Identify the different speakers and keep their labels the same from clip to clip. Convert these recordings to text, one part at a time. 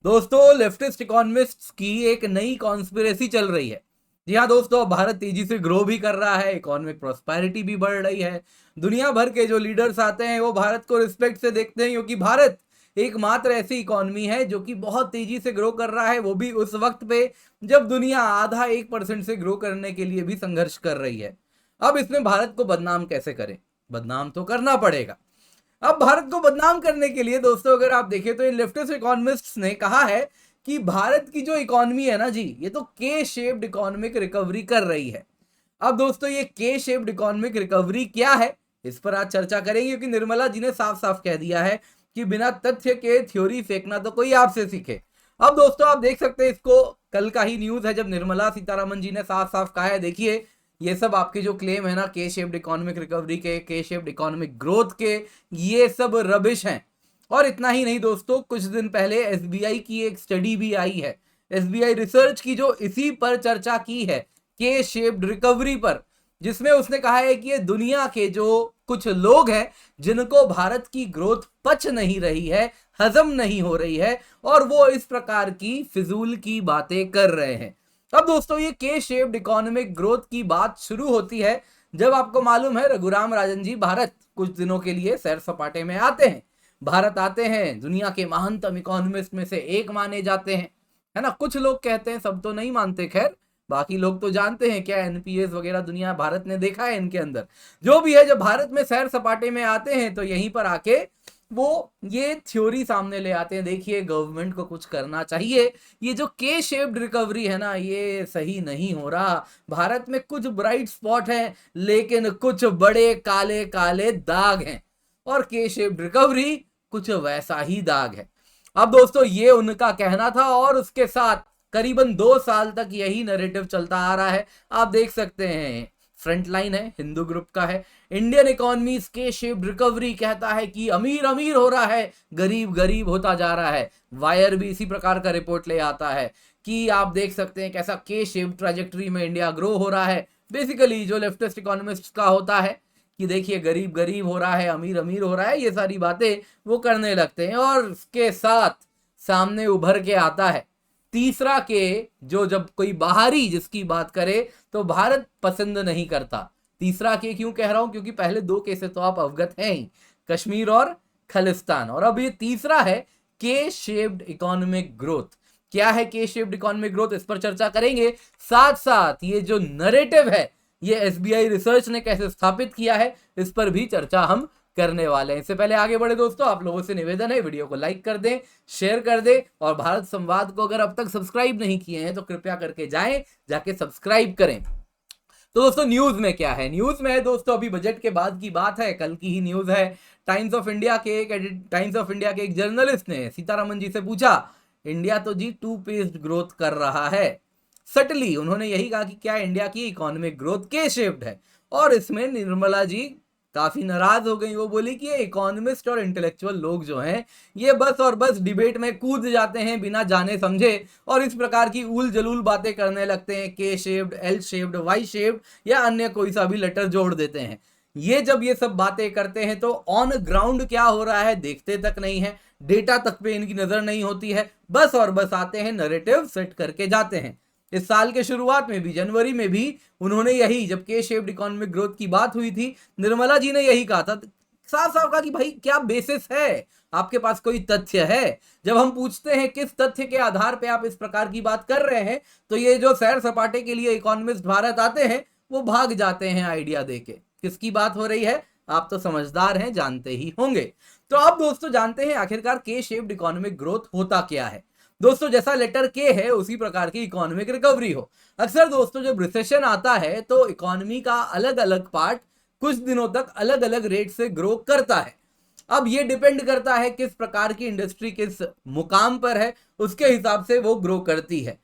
Speaker 1: दोस्तों leftist economists की एक नई कॉन्स्पिरेसी चल रही है। जी हाँ दोस्तों, भारत तेजी से ग्रो भी कर रहा है, इकोनॉमिक प्रोस्पेरिटी भी बढ़ रही है। दुनिया भर के जो लीडर्स आते हैं वो भारत को रिस्पेक्ट से देखते हैं, क्योंकि भारत एकमात्र ऐसी इकोनॉमी है जो कि बहुत तेजी से ग्रो कर रहा है, वो भी उस वक्त पे जब दुनिया आधा 1% से ग्रो करने के लिए भी संघर्ष कर रही है। अब इसमें भारत को बदनाम कैसे करें? बदनाम तो करना पड़ेगा। अब भारत को बदनाम करने के लिए दोस्तों अगर आप देखें तो इन लेफ्टिस्ट इकोनॉमिस्ट्स ने कहा है कि भारत की जो इकोनॉमी है ना जी, ये तो के शेप्ड इकोनॉमिक रिकवरी कर रही है। अब दोस्तों ये के शेप्ड इकोनॉमिक रिकवरी क्या है, इस पर आज चर्चा करेंगे, क्योंकि निर्मला जी ने साफ साफ कह दिया है कि बिना तथ्य के थ्योरी फेंकना तो कोई आपसे सीखे। अब दोस्तों आप देख सकते हैं, इसको कल का ही न्यूज है जब निर्मला सीतारमन जी ने साफ साफ कहा है, देखिए ये सब आपके जो क्लेम है ना के शेप्ड इकोनॉमिक रिकवरी के शेप्ड इकोनॉमिक ग्रोथ के, ये सब रबिश हैं। और इतना ही नहीं दोस्तों, कुछ दिन पहले एसबीआई की एक स्टडी भी आई है, एसबीआई रिसर्च की, जो इसी पर चर्चा की है, के शेप्ड रिकवरी पर, जिसमें उसने कहा है कि ये दुनिया के जो कुछ लोग हैं जिनको भारत की ग्रोथ पच नहीं रही है, हजम नहीं हो रही है, और वो इस प्रकार की फिजूल की बातें कर रहे हैं। अब दोस्तों ये के शेप्ड इकोनॉमिक ग्रोथ की बात शुरू होती है जब आपको मालूम है रघुराम राजन जी भारत कुछ दिनों के लिए सैर सपाटे में आते हैं। भारत आते हैं, दुनिया के महानतम इकोनॉमिस्ट में से एक माने जाते हैं, है ना। कुछ लोग कहते हैं, सब तो नहीं मानते, खैर बाकी लोग तो जानते हैं क्या एनपीएस वगैरह दुनिया भारत ने देखा है इनके अंदर। जो भी है, जब भारत में सैर सपाटे में आते हैं तो यहीं पर आके वो ये थ्योरी सामने ले आते हैं, देखिए गवर्नमेंट को कुछ करना चाहिए, ये जो के शेप्ड रिकवरी है ना ये सही नहीं हो रहा, भारत में कुछ ब्राइट स्पॉट है लेकिन कुछ बड़े काले काले दाग हैं, और के शेप्ड रिकवरी कुछ वैसा ही दाग है। अब दोस्तों ये उनका कहना था, और उसके साथ करीबन 2 साल तक यही नैरेटिव चलता आ रहा है। आप देख सकते हैं, फ्रंट लाइन है, हिंदू ग्रुप का है, इंडियन इकोनॉमी के शेप्ड रिकवरी कहता है कि अमीर अमीर हो रहा है, गरीब गरीब होता जा रहा है। वायर भी इसी प्रकार का रिपोर्ट ले आता है कि आप देख सकते हैं कैसा के शेप्ड ट्रैजेक्टरी में इंडिया ग्रो हो रहा है। बेसिकली जो लेफ्टिस्ट इकोनॉमिस्ट का होता है कि देखिए गरीब गरीब हो रहा है, अमीर अमीर हो रहा है, ये सारी बातें वो करने लगते हैं। और उसके साथ सामने उभर के आता है तीसरा के, जो जब कोई बाहरी जिसकी बात करे तो भारत पसंद नहीं करता। तीसरा के क्यों कह रहा हूं, क्योंकि पहले 2 के से तो आप अवगत हैं ही, कश्मीर और खालिस्तान, और अब ये तीसरा है के शेप्ड इकोनॉमिक ग्रोथ। क्या है के शेप्ड इकोनॉमिक ग्रोथ, इस पर चर्चा करेंगे। साथ साथ ये जो नैरेटिव है ये एसबीआई रिसर्च ने कैसे स्थापित किया है, इस पर भी चर्चा हम करने वाले हैं। इससे पहले आगे बढ़े दोस्तों, आप लोगों से निवेदन है वीडियो को लाइक कर दें, शेयर कर दें, और भारत संवाद को अगर अब तक सब्सक्राइब नहीं किए हैं तो कृपया करके जाएं, जाके सब्सक्राइब करें। तो दोस्तों न्यूज में क्या है, न्यूज में है दोस्तों, अभी बजट के बाद की बात है, कल की ही न्यूज है। टाइम्स ऑफ इंडिया के एक जर्नलिस्ट ने सीतारमन जी से पूछा, इंडिया तो जी 2 पेस्ड ग्रोथ कर रहा है। सटली उन्होंने यही कहा कि क्या इंडिया की इकोनॉमिक ग्रोथ के शेप्ड है, और इसमें निर्मला जी काफी नाराज हो गई। वो बोली कि ये इकोनॉमिस्ट और इंटेलेक्चुअल लोग जो हैं ये बस और बस डिबेट में कूद जाते हैं बिना जाने समझे, और इस प्रकार की उल जलूल बातें करने लगते हैं, K shaped, L shaped, Y shaped या अन्य कोई सा भी लेटर जोड़ देते हैं। ये जब ये सब बातें करते हैं तो ऑन ग्राउंड क्या हो रहा है देखते तक नहीं है, डेटा तक पे इनकी नजर नहीं होती है, बस और बस आते हैं, नैरेटिव सेट करके जाते हैं। इस साल के शुरुआत में भी, जनवरी में भी उन्होंने यही, जब के शेप्ड इकोनॉमिक ग्रोथ की बात हुई थी, निर्मला जी ने यही कहा था, साफ साफ कहा कि भाई क्या बेसिस है, आपके पास कोई तथ्य है? जब हम पूछते हैं किस तथ्य के आधार पे आप इस प्रकार की बात कर रहे हैं, तो ये जो सैर सपाटे के लिए इकोनॉमिस्ट भारत आते हैं वो भाग जाते हैं आइडिया देके। किसकी बात हो रही है, आप तो समझदार हैं, जानते ही होंगे। तो अब दोस्तों जानते हैं आखिरकार के शेप्ड इकोनॉमिक ग्रोथ होता क्या है। दोस्तों जैसा लेटर के है उसी प्रकार की इकोनॉमिक रिकवरी हो। अक्सर दोस्तों जब रिसेशन आता है तो इकोनॉमी का अलग अलग पार्ट कुछ दिनों तक अलग अलग रेट से ग्रो करता है। अब ये डिपेंड करता है किस प्रकार की इंडस्ट्री किस मुकाम पर है, उसके हिसाब से वो ग्रो करती है।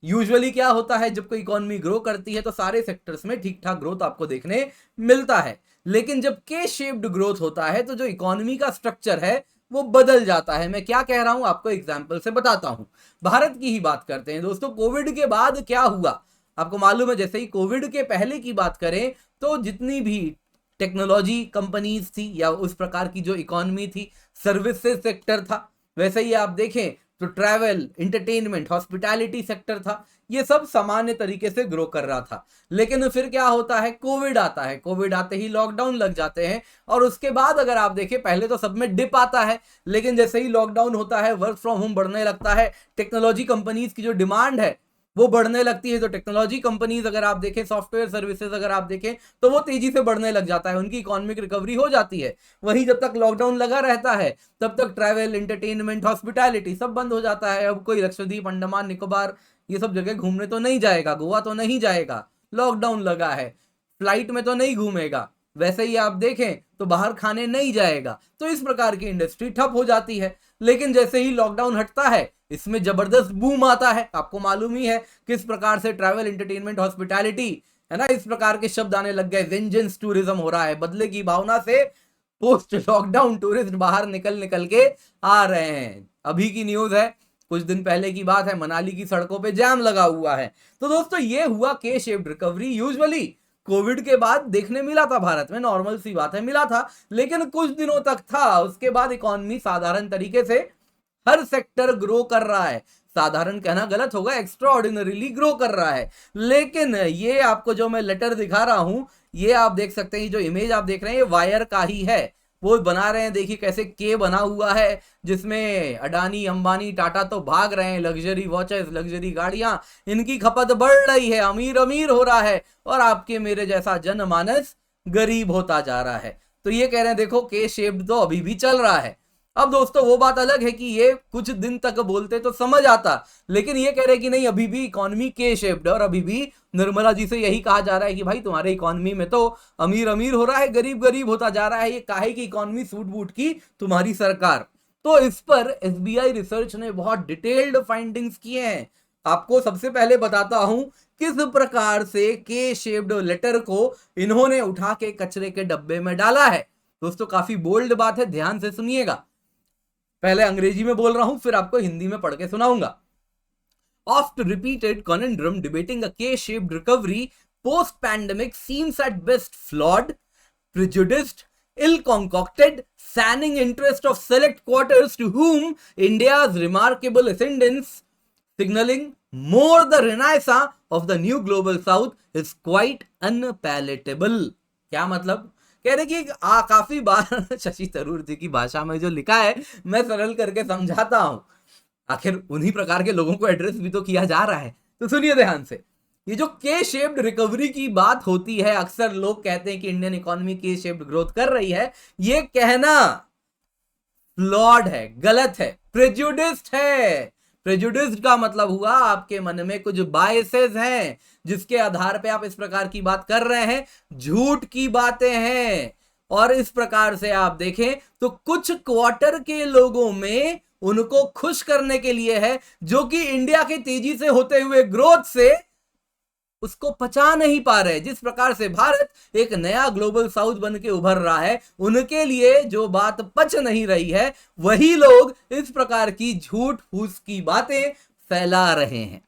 Speaker 1: यूजुअली क्या होता है, जब कोई इकोनॉमी ग्रो करती है तो सारे सेक्टर्स में ठीक ठाक ग्रोथ आपको देखने मिलता है, लेकिन जब के शेप्ड ग्रोथ होता है तो जो इकोनॉमी का स्ट्रक्चर है वो बदल जाता है। मैं क्या कह रहा हूं आपको एग्जांपल से बताता हूं। भारत की ही बात करते हैं दोस्तों। कोविड के बाद क्या हुआ आपको मालूम है, जैसे ही कोविड के पहले की बात करें तो जितनी भी टेक्नोलॉजी कंपनीज थी या उस प्रकार की जो इकोनॉमी थी, सर्विसेज सेक्टर था, वैसे ही आप देखें तो ट्रैवल, एंटरटेनमेंट, हॉस्पिटैलिटी सेक्टर था, ये सब सामान्य तरीके से ग्रो कर रहा था। लेकिन फिर क्या होता है, कोविड आता है, कोविड आते ही लॉकडाउन लग जाते हैं, और उसके बाद अगर आप देखें पहले तो सब में डिप आता है, लेकिन जैसे ही लॉकडाउन होता है वर्क फ्रॉम होम बढ़ने लगता है, टेक्नोलॉजी कंपनीज की जो डिमांड है वो बढ़ने लगती है। तो टेक्नोलॉजी कंपनीज अगर आप देखें, सॉफ्टवेयर सर्विसेज अगर आप देखें, तो वो तेजी से बढ़ने लग जाता है, उनकी इकोनॉमिक रिकवरी हो जाती है। वहीं जब तक लॉकडाउन लगा रहता है तब तक ट्रैवल, एंटरटेनमेंट, हॉस्पिटैलिटी सब बंद हो जाता है। अब कोई लक्षद्वीप, अंडमान निकोबार ये सब जगह घूमने तो नहीं जाएगा, गोवा तो नहीं जाएगा, लॉकडाउन लगा है, फ्लाइट में तो नहीं घूमेगा, वैसे ही आप देखें तो बाहर खाने नहीं जाएगा। तो इस प्रकार की इंडस्ट्री ठप हो जाती है। लेकिन जैसे ही लॉकडाउन हटता है इसमें जबरदस्त बूम आता है। आपको मालूम ही है किस प्रकार से ट्रैवल, एंटरटेनमेंट, हॉस्पिटैलिटी, है ना, इस प्रकार के शब्द आने लग गए। वेंजेंस टूरिज्म हो रहा है, बदले की भावना से पोस्ट लॉकडाउन टूरिस्ट बाहर निकल निकल के आ रहे हैं। अभी की न्यूज है, कुछ दिन पहले की बात है, मनाली की सड़कों पे जाम लगा हुआ है। तो दोस्तों ये हुआ के शेप्ड रिकवरी। यूजुअली कोविड के बाद देखने मिला था भारत में, नॉर्मल सी बात है, मिला था, लेकिन कुछ दिनों तक था। उसके बाद इकोनॉमी साधारण तरीके से हर सेक्टर ग्रो कर रहा है। साधारण कहना गलत होगा, एक्स्ट्रा ऑर्डिनरीली ग्रो कर रहा है। लेकिन ये आपको जो मैं लेटर दिखा रहा हूं, ये आप देख सकते हैं, जो इमेज आप देख रहे हैं ये वायर का ही है। वो बना रहे हैं, देखिए कैसे के बना हुआ है, जिसमें अडानी, अंबानी, टाटा तो भाग रहे हैं, लग्जरी वॉचेस, लग्जरी गाड़ियां, इनकी खपत बढ़ रही है, अमीर अमीर हो रहा है, और आपके मेरे जैसा जनमानस गरीब होता जा रहा है। तो ये कह रहे हैं देखो के शेप्ड तो अभी भी चल रहा है। अब दोस्तों वो बात अलग है कि ये कुछ दिन तक बोलते तो समझ आता, लेकिन ये कह रहे कि नहीं अभी भी इकोनॉमी के शेप्ड, और अभी भी निर्मला जी से यही कहा जा रहा है कि भाई तुम्हारे इकोनॉमी में तो अमीर अमीर हो रहा है, गरीब गरीब होता जा रहा है, ये काहे की इकोनॉमी सूट बूट की तुम्हारी सरकार। तो इस पर एसबीआई रिसर्च ने बहुत डिटेल्ड फाइंडिंग्स किए हैं। आपको सबसे पहले बताता हूं किस प्रकार से के शेप्ड लेटर को इन्होंने उठा के कचरे के डब्बे में डाला है। दोस्तों काफी बोल्ड बात है, ध्यान से सुनिएगा। पहले अंग्रेजी में बोल रहा हूं, फिर आपको हिंदी में पढ़ के सुनाऊंगा। After repeated conundrum debating a K-shaped recovery post-pandemic seems at best flawed, prejudiced, ill-concocted, fanning interest of select quarters to whom India's remarkable ascendance, signaling more the renaissance of the new global south, is quite unpalatable। क्या मतलब? कह रहे कि काफी बार शशि थरूर जी की भाषा में जो लिखा है मैं सरल करके समझाता हूं, आखिर उन्हीं प्रकार के लोगों को एड्रेस भी तो किया जा रहा है। तो सुनिए ध्यान से, ये जो के शेप्ड रिकवरी की बात होती है, अक्सर लोग कहते हैं कि इंडियन इकोनॉमी के शेप्ड ग्रोथ कर रही है, ये कहना फ्लॉड है, गलत है, प्रेजुडिस्ड है। प्रेजुडिस्ड का मतलब हुआ आपके मन में कुछ बायसेस हैं जिसके आधार पे आप इस प्रकार की बात कर रहे हैं, झूठ की बातें हैं। और इस प्रकार से आप देखें तो कुछ क्वार्टर के लोगों में उनको खुश करने के लिए है, जो कि इंडिया के तेजी से होते हुए ग्रोथ से उसको पचा नहीं पा रहे। जिस प्रकार से भारत एक नया ग्लोबल साउथ बन के उभर रहा है, उनके लिए जो बात पच नहीं रही है, वही लोग इस प्रकार की झूठ फूस की बातें फैला रहे हैं।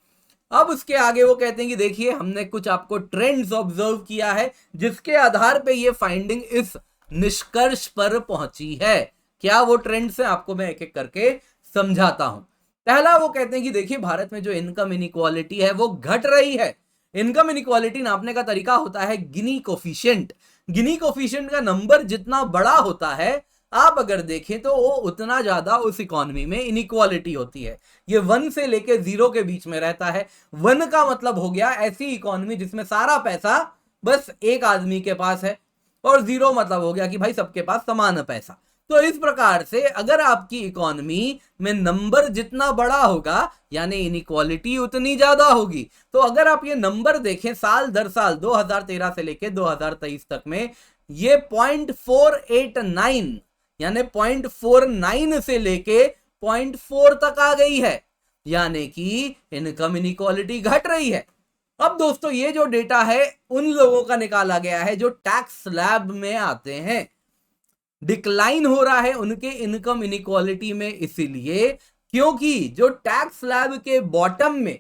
Speaker 1: अब उसके आगे वो कहते हैं कि देखिए हमने कुछ आपको ट्रेंड्स ऑब्जर्व किया है जिसके आधार पे ये फाइंडिंग इस निष्कर्ष पर पहुंची है। क्या वो ट्रेंड्स हैं, आपको मैं एक एक करके समझाता हूं। पहला वो कहते हैं कि देखिए भारत में जो इनकम इनइक्वालिटी है वो घट रही है। इनकम इनइक्वालिटी नापने का तरीका होता है गिनी कोफिशिएंट। गिनी कोफिशिएंट का नंबर जितना बड़ा होता है, आप अगर देखें तो वो उतना ज्यादा उस इकोनॉमी में इनइक्वालिटी होती है। ये 1 से लेके 0 के बीच में रहता है। 1 का मतलब हो गया ऐसी इकोनॉमी जिसमें सारा पैसा बस एक आदमी के पास है, और 0 मतलब हो गया कि भाई सबके पास समान पैसा। तो इस प्रकार से अगर आपकी इकोनॉमी में नंबर जितना बड़ा होगा यानी इनइक्वालिटी उतनी ज्यादा होगी। तो अगर आप ये नंबर देखें साल दर साल 2013 से लेके 2023 तक में, ये 0.489 यानी 0.49 से लेके 0.4 तक आ गई है, यानी कि इनकम इनइक्वालिटी घट रही है। अब दोस्तों ये जो डेटा है उन लोगों का निकाला गया है जो टैक्स स्लैब में आते हैं। डिक्लाइन हो रहा है उनके इनकम इनइक्वालिटी में इसीलिए क्योंकि जो टैक्स स्लैब के बॉटम में,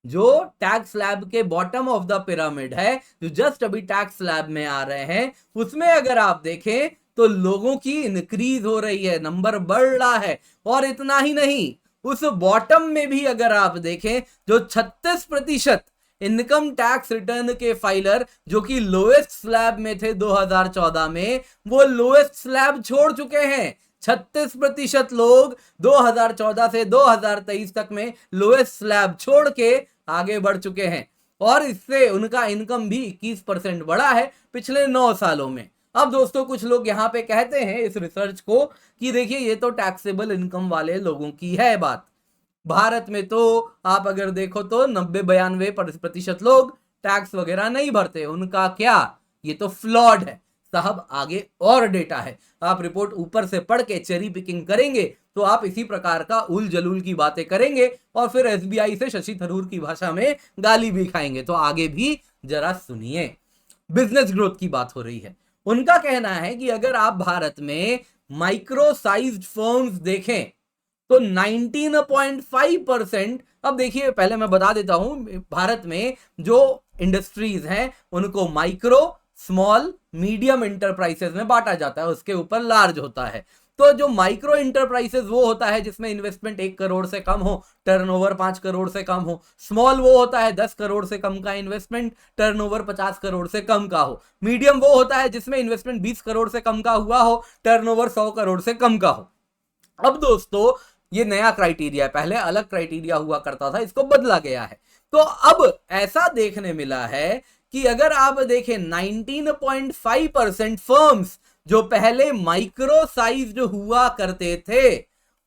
Speaker 1: जो टैक्स स्लैब के बॉटम ऑफ द पिरामिड है, जो जस्ट अभी टैक्स स्लैब में आ रहे हैं, उसमें अगर आप देखें तो लोगों की इंक्रीज हो रही है, नंबर बढ़ रहा है। और इतना ही नहीं, उस बॉटम में भी अगर आप देखें, जो 36% इनकम टैक्स रिटर्न के फाइलर जो कि लोएस्ट स्लैब में थे 2014 में, वो लोएस्ट स्लैब छोड़ चुके हैं। 36% लोग 2014 से 2023 तक में लोएस्ट स्लैब छोड़ के आगे बढ़ चुके हैं, और इससे उनका इनकम भी 21% बढ़ा है पिछले 9 सालों में। अब दोस्तों, कुछ लोग यहां पे कहते हैं इस रिसर्च को कि देखिए, ये तो टैक्सेबल इनकम वाले लोगों की है बात। भारत में तो आप अगर देखो तो 90-92% लोग टैक्स वगैरह नहीं भरते, उनका क्या, ये तो फ्लॉड है साहब। आगे और डेटा है, आप रिपोर्ट ऊपर से पढ़ के चेरी पिकिंग करेंगे तो आप इसी प्रकार का उल जलूल की बातें करेंगे और फिर एसबीआई से शशि थरूर की भाषा में गाली भी खाएंगे। तो आगे भी जरा सुनिए। बिजनेस ग्रोथ की बात हो रही है। उनका कहना है कि अगर आप भारत में माइक्रो साइज्ड फर्म्स देखें तो 19.5%, अब देखिए पहले मैं बता देता हूं, भारत में जो इंडस्ट्रीज हैं उनको माइक्रो, स्मॉल, मीडियम इंटरप्राइजेस में बांटा जाता है, उसके ऊपर लार्ज होता है। तो जो माइक्रो इंटरप्राइजेस वो होता है जिसमें इन्वेस्टमेंट 1 करोड़ से कम हो, टर्नओवर 5 करोड़ से कम हो। स्मॉल वो होता है 10 करोड़ से कम का इन्वेस्टमेंट, टर्नओवर 50 करोड़ से कम का हो। मीडियम वो होता है जिसमें इन्वेस्टमेंट 20 करोड़ से कम का हुआ हो, टर्नओवर 100 करोड़ से कम का हो। अब दोस्तों, ये नया क्राइटेरिया है, पहले अलग क्राइटेरिया हुआ करता था, इसको बदला गया है। तो अब ऐसा देखने मिला है कि अगर आप देखें 19.5% फर्म्स जो पहले माइक्रो साइज हुआ करते थे,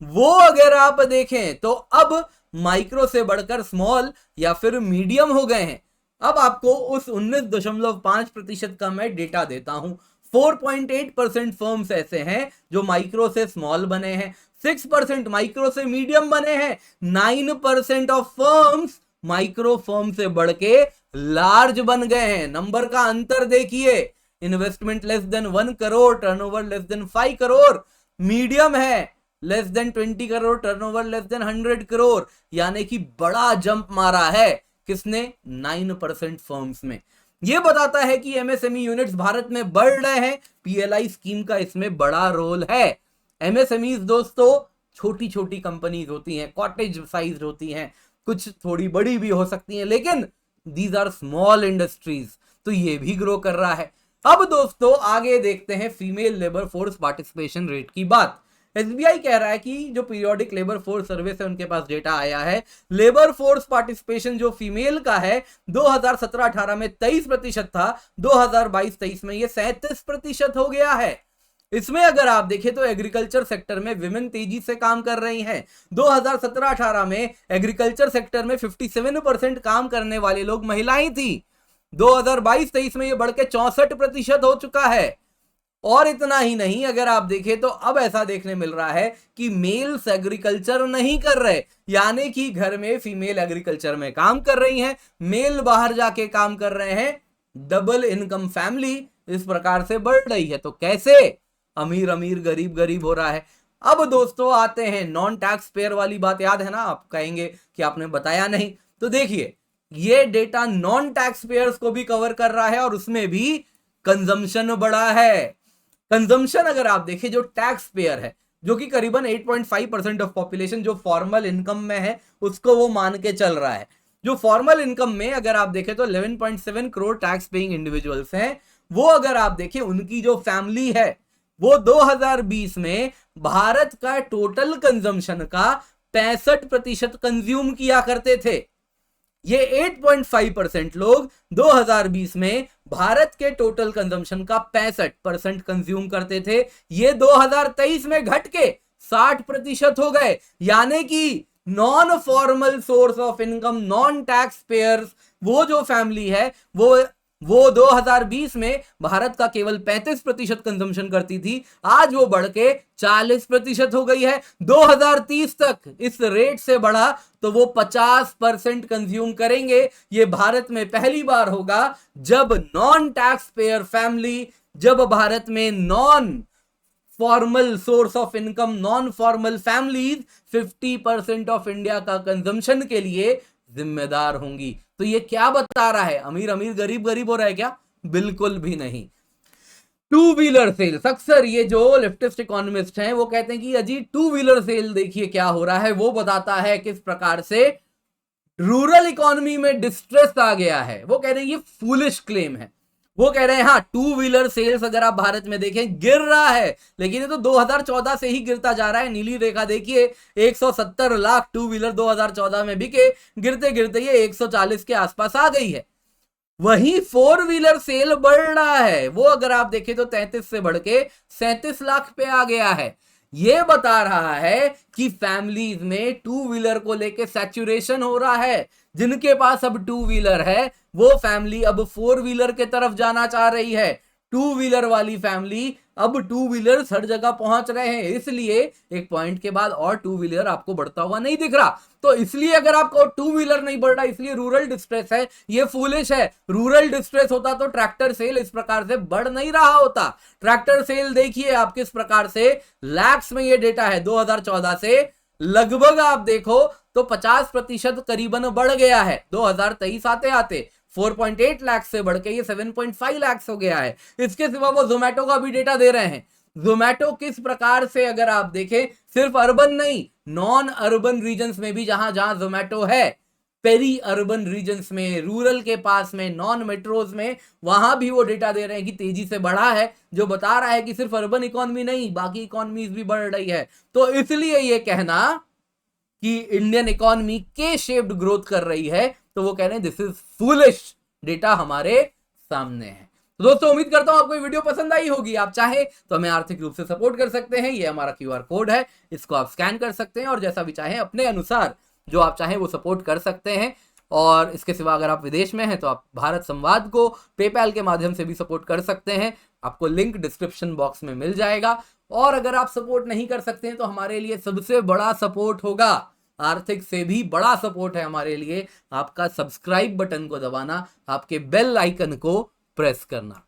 Speaker 1: वो अगर आप देखें तो अब माइक्रो से बढ़कर स्मॉल या फिर मीडियम हो गए हैं। अब आपको उस 19.5% का मैं डेटा देता हूं। 4.8% फर्म्स ऐसे हैं जो माइक्रो से स्मॉल बने हैं, 6% माइक्रो से मीडियम बने हैं, 9% ऑफ फर्म्स माइक्रो फर्म से बढ़ के लार्ज बन गए हैं। नंबर का अंतर देखिए, investment less than 1 crore, turnover less than 5 crore. Medium है less than 20 crore, turnover less than 100 crore. यानी कि बड़ा जंप मारा है किसने, 9% फर्म्स में। यह बताता है कि एमएसएमई यूनिट्स भारत में बढ़ रहे हैं। पीएलआई स्कीम का इसमें बड़ा रोल है। एमएसएमईज दोस्तों छोटी छोटी कंपनीज होती हैं, कॉटेज साइज होती हैं, कुछ थोड़ी बड़ी भी हो सकती हैं, लेकिन दीज आर स्मॉल इंडस्ट्रीज। तो ये भी ग्रो कर रहा है। अब दोस्तों आगे देखते हैं female labour force participation rate की बात। एसबीआई कह रहा है कि जो पीरियोडिक लेबर फोर्स सर्वे से उनके पास डेटा आया है, लेबर फोर्स पार्टिसिपेशन जो फीमेल का है 2017-18 में 23% था, 2022-23 में ये 37% हो गया है। इसमें अगर आप देखें तो एग्रीकल्चर सेक्टर में विमेन तेजी से काम कर रही हैं। 2017-18 में एग्रीकल्चर सेक्टर में 57% काम करने वाले लोग महिलाएं थी। 2022-23 में यह बढ़ के 64% हो चुका है। और इतना ही नहीं, अगर आप देखें तो अब ऐसा देखने मिल रहा है कि मेल्स एग्रीकल्चर नहीं कर रहे, यानी कि घर में फीमेल एग्रीकल्चर में काम कर रही हैं, मेल बाहर जाके काम कर रहे हैं। डबल इनकम फैमिली इस प्रकार से बढ़ रही है। तो कैसे अमीर अमीर गरीब गरीब हो रहा है। अब दोस्तों आते हैं नॉन टैक्स पेयर वाली बात, याद है ना, आप कहेंगे कि आपने बताया नहीं। तो देखिए, ये डेटा नॉन टैक्स पेयर्स को भी कवर कर रहा है और उसमें भी कंजम्पशन बढ़ा है। कंजम्पशन अगर आप देखें, जो टैक्स पेयर है जो कि करीबन 8.5% ऑफ पॉपुलेशन जो फॉर्मल इनकम में है, उसको वो मान के चल रहा है। जो फॉर्मल इनकम में अगर आप देखें तो 11.7 करोड़ टैक्स पेइंग इंडिविजुअल्स हैं। वो अगर आप देखें, उनकी जो फैमिली है वो 2020 में भारत का टोटल कंजम्पशन का 65% कंज्यूम किया करते थे। ये 8.5% लोग 2020 में भारत के टोटल कंजम्पशन का 65% कंज्यूम करते थे। ये 2023 में घट के 60% हो गए। यानी कि non formal source of income, non tax payers, वो जो फैमिली है वो 2020 में भारत का केवल 35% कंजम्पशन करती थी, आज वो बढ़ के 40% हो गई है। 2030 तक इस रेट से बढ़ा तो वो 50% कंज्यूम करेंगे। ये भारत में पहली बार होगा जब नॉन टैक्स पेयर फैमिली, जब भारत में non formal source of income, non formal families 50% of India का कंजम्पशन के लिए जिम्मेदार होंगी। तो ये क्या बता रहा है, अमीर अमीर गरीब गरीब हो रहा है क्या? बिल्कुल भी नहीं। टू व्हीलर सेल्स, अक्सर ये जो लेफ्टिस्ट इकोनॉमिस्ट हैं वो कहते हैं कि अजी टू व्हीलर सेल देखिए क्या हो रहा है, वो बताता है किस प्रकार से रूरल इकोनॉमी में डिस्ट्रेस आ गया है। वो कह रहे हैं ये फूलिश क्लेम है। वो कह रहे हैं हाँ, टू व्हीलर सेल्स अगर आप भारत में देखें गिर रहा है, लेकिन ये तो 2014 से ही गिरता जा रहा है। नीली रेखा देखिए, 170 लाख टू व्हीलर 2014 में बिके, गिरते गिरते ये 140 के आसपास आ गई है। वहीं फोर व्हीलर सेल बढ़ रहा है, वो अगर आप देखें तो 33 से बढ़ के 37 लाख पे आ गया है। ये बता रहा है कि फैमिलीज में टू व्हीलर को लेके सैचुरेशन हो रहा है। जिनके पास अब टू व्हीलर है वो फैमिली अब फोर व्हीलर के तरफ जाना चाह रही है। टू व्हीलर वाली फैमिली अब टू व्हीलर हर जगह पहुंच रहे हैं, इसलिए एक पॉइंट के बाद और टू व्हीलर आपको बढ़ता हुआ नहीं दिख रहा। तो इसलिए अगर आपको टू व्हीलर नहीं बढ़ रहा, इसलिए रूरल डिस्ट्रेस है, ये फूलिश है। रूरल डिस्ट्रेस होता तो ट्रैक्टर सेल इस प्रकार से बढ़ नहीं रहा होता। ट्रैक्टर सेल देखिए आप किस प्रकार से लैक्स में ये डेटा है, 2014 से लगभग आप देखो तो 50% करीबन बढ़ गया है। 2023 आते आते 4.8 लाख से बढ़ के ये 7.5 लाख हो गया है। इसके सिवा वो जोमेटो का भी डेटा दे रहे हैं। जोमेटो किस प्रकार से अगर आप देखें, सिर्फ अर्बन नहीं, नॉन अर्बन रीजन्स में भी जहां जहां जोमेटो है, पेरी अर्बन रीजन्स में, रूरल के पास में, नॉन मेट्रोज में, वहां भी वो डेटा दे रहे हैं कि तेजी से बढ़ा है, जो बता रहा है कि सिर्फ अर्बन इकोनॉमी नहीं बाकी इकोनॉमीज भी बढ़ रही है। तो इसलिए ये कहना कि इंडियन इकोनॉमी के शेप्ड ग्रोथ कर रही है, तो वो कह रहे हैं दिस इज फूलिश। डेटा हमारे सामने है। तो दोस्तों उम्मीद करता हूं आपको ये वीडियो पसंद आई होगी। आप चाहे तो हमें आर्थिक रूप से सपोर्ट कर सकते हैं, ये हमारा QR कोड है, इसको आप स्कैन कर सकते हैं और जैसा भी चाहे अपने अनुसार जो आप चाहें वो सपोर्ट कर सकते हैं। और इसके सिवा अगर आप विदेश में हैं तो आप भारत संवाद को पेपैल के माध्यम से भी सपोर्ट कर सकते हैं, आपको लिंक डिस्क्रिप्शन बॉक्स में मिल जाएगा। और अगर आप सपोर्ट नहीं कर सकते हैं तो हमारे लिए सबसे बड़ा सपोर्ट होगा, आर्थिक से भी बड़ा सपोर्ट है हमारे लिए आपका सब्सक्राइब बटन को दबाना, आपके बेल आइकन को प्रेस करना।